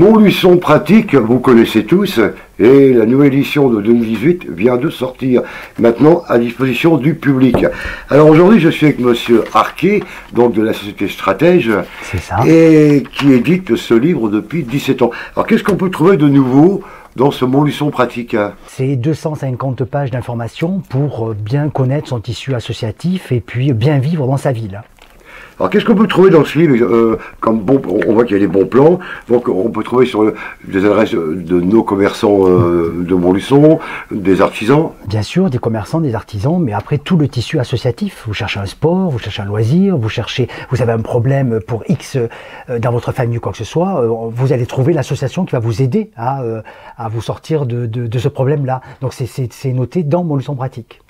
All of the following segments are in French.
Montluçon pratique, vous connaissez tous, et la nouvelle édition de 2018 vient de sortir, maintenant à disposition du public. Alors aujourd'hui, je suis avec Monsieur Arquet, donc de la société Stratège, et qui édite ce livre depuis 17 ans. Alors qu'est-ce qu'on peut trouver de nouveau dans ce Montluçon pratique? C'est 250 pages d'informations pour bien connaître son tissu associatif et puis bien vivre dans sa ville. Alors qu'est-ce qu'on peut trouver dans ce livre comme bon, on voit qu'il y a des bons plans, donc on peut trouver sur des adresses de nos commerçants de Montluçon, des artisans. Bien sûr, des commerçants, des artisans, mais après tout le tissu associatif. Vous cherchez un sport, vous cherchez un loisir, vous avez un problème pour X dans votre famille ou quoi que ce soit, vous allez trouver l'association qui va vous aider à vous sortir de ce problème-là. Donc c'est noté dans Montluçon pratique.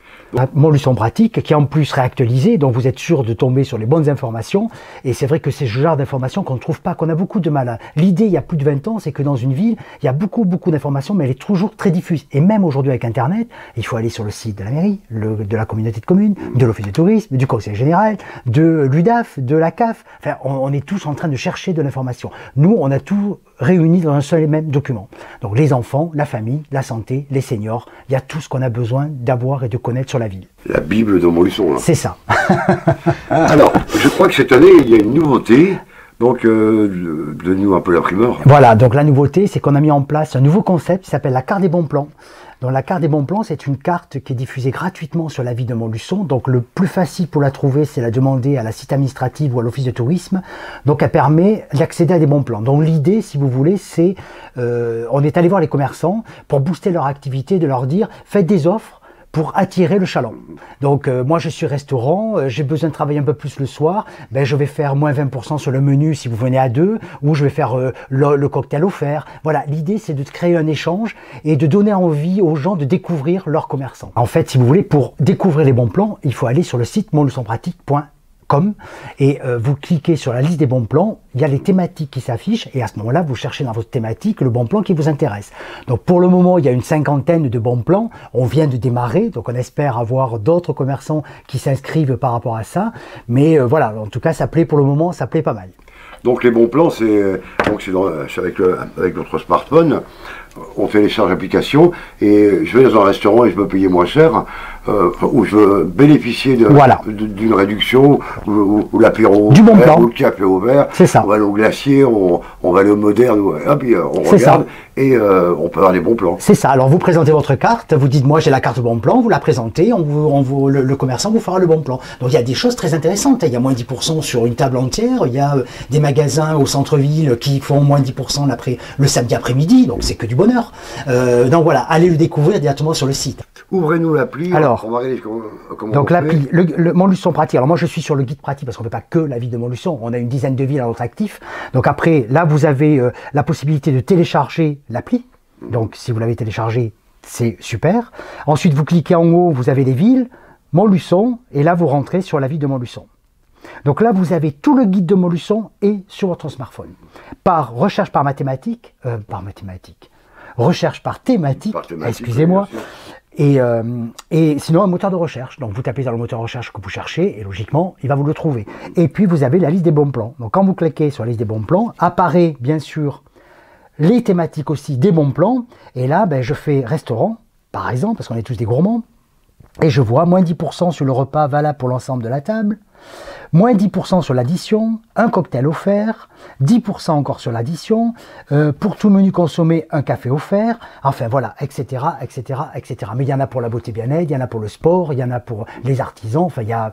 Montluçon pratique qui est en plus réactualisé, donc vous êtes sûr de tomber sur les bonnes informations, et c'est vrai que c'est ce genre d'informations qu'on ne trouve pas, qu'on a beaucoup de mal à... L'idée il y a plus de 20 ans, c'est que dans une ville, il y a beaucoup d'informations, mais elle est toujours très diffuse, et même aujourd'hui avec Internet, il faut aller sur le site de la mairie, de la communauté de communes, de l'office de tourisme, du conseil général, de l'UDAF, de la CAF, enfin on est tous en train de chercher de l'information. Nous, on a tout réunis dans un seul et même document. Donc les enfants, la famille, la santé, les seniors, il y a tout ce qu'on a besoin d'avoir et de connaître sur la ville. La Bible de Montluçon. C'est ça. Alors, je crois que cette année, il y a une nouveauté, donc donne-nous un peu la primeur. Voilà, donc la nouveauté, c'est qu'on a mis en place un nouveau concept qui s'appelle la carte des bons plans. Donc la carte des bons plans, c'est une carte qui est diffusée gratuitement sur la ville de Montluçon. Donc le plus facile pour la trouver, c'est la demander à la cité administrative ou à l'office de tourisme. Donc elle permet d'accéder à des bons plans. Donc l'idée, si vous voulez, c'est on est allé voir les commerçants pour booster leur activité, de leur dire faites des offres pour attirer le chaland. Donc moi je suis restaurant, j'ai besoin de travailler un peu plus le soir, ben, je vais faire moins 20% sur le menu si vous venez à deux, ou je vais faire le cocktail offert. Voilà, l'idée c'est de créer un échange et de donner envie aux gens de découvrir leurs commerçants. En fait, si vous voulez, pour découvrir les bons plans, il faut aller sur le site montluçonpratique.com et vous cliquez sur la liste des bons plans, il y a les thématiques qui s'affichent et à ce moment-là, vous cherchez dans votre thématique le bon plan qui vous intéresse. Donc pour le moment, il y a une 50aine de bons plans, on vient de démarrer, donc on espère avoir d'autres commerçants qui s'inscrivent par rapport à ça, mais voilà, en tout cas, ça plaît pour le moment, ça plaît pas mal. Donc les bons plans, c'est avec votre smartphone, on télécharge l'application et je vais dans un restaurant et je veux payer moins cher, ou je veux bénéficier d'une réduction, ou l'apéro du bon plan, ou le petit apéro vert. C'est ça. On va aller au glacier, on va aller au moderne, puis on regarde et on peut avoir des bons plans. C'est ça. Alors vous présentez votre carte, vous dites moi j'ai la carte bon plan, vous la présentez, le commerçant vous fera le bon plan. Donc il y a des choses très intéressantes. Il y a moins 10% sur une table entière. Il y a des magasins au centre-ville qui font moins 10% le samedi après-midi. Donc c'est que du bonheur. Donc voilà, allez le découvrir directement sur le site. Ouvrez-nous l'appli. Alors, on va regarder comment donc l'appli, le Montluçon pratique. Alors moi je suis sur le guide pratique parce qu'on ne fait pas que la ville de Montluçon. On a une dizaine de villes à notre actif. Donc après, là vous avez la possibilité de télécharger l'appli. Donc si vous l'avez téléchargé, c'est super. Ensuite vous cliquez en haut, vous avez les villes, Montluçon, et là vous rentrez sur la ville de Montluçon. Donc là vous avez tout le guide de Montluçon et sur votre smartphone. Par recherche par mathématiques, recherche par thématique, excusez-moi. Et sinon un moteur de recherche, donc vous tapez dans le moteur de recherche que vous cherchez et logiquement il va vous le trouver. Et puis vous avez la liste des bons plans. Donc quand vous cliquez sur la liste des bons plans, apparaît bien sûr les thématiques aussi des bons plans, et là ben, je fais restaurant par exemple parce qu'on est tous des gourmands, et je vois moins 10% sur le repas valable pour l'ensemble de la table, moins 10% sur l'addition, un cocktail offert, 10% encore sur l'addition, pour tout menu consommé, un café offert, enfin voilà, etc., etc., etc. Mais il y en a pour la beauté bien-être, il y en a pour le sport, il y en a pour les artisans, enfin il y a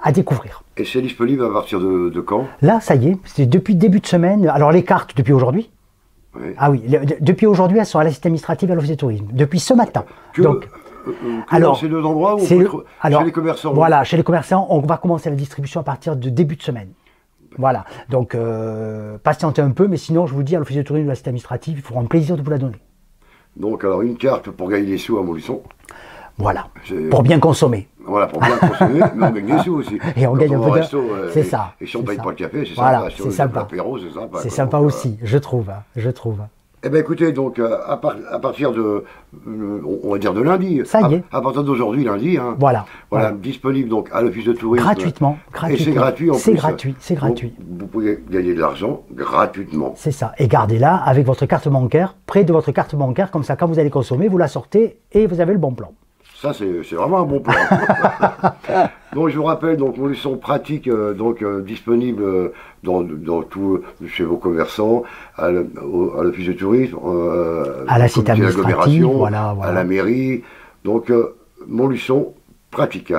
à découvrir. Et c'est disponible à partir de quand? Là, ça y est, c'est depuis début de semaine, alors les cartes depuis aujourd'hui. Oui. Ah oui, depuis aujourd'hui, elles sont à la cité administrative et à l'office de tourisme, depuis ce matin. Alors, ces deux endroits où chez les commerçants. Voilà, chez les commerçants, on va commencer la distribution à partir de début de semaine. Voilà, donc patientez un peu, mais sinon, je vous dis, à l'office de tourisme de la cité administrative, il faut prendre plaisir de vous la donner. Donc, alors, une carte pour gagner des sous à Montluçon. Voilà, pour bien consommer. Voilà, pour bien consommer, mais on gagne des sous aussi. Et on gagne un peu d'argent. C'est ça. Et si on ne paye pas le café, c'est voilà, sympa. c'est sympa. L'apéro, c'est sympa. C'est sympa aussi, je trouve. Eh bien écoutez, donc à partir de, on va dire de lundi, Ça y est. à partir d'aujourd'hui lundi, hein, Voilà. voilà, disponible donc à l'office de tourisme. Gratuitement. Et c'est gratuit en plus. C'est gratuit, c'est gratuit. Donc, vous pouvez gagner de l'argent gratuitement. C'est ça. Et gardez-la avec votre carte bancaire, près de votre carte bancaire, comme ça quand vous allez consommer, vous la sortez et vous avez le bon plan. Ça, c'est vraiment un bon plan. Donc, je vous rappelle, donc, mon leçon pratique, disponible dans tout, chez vos commerçants, à l'office de tourisme, à la cité administrative, d'agglomération, voilà. à la mairie. Donc, mon leçon pratique.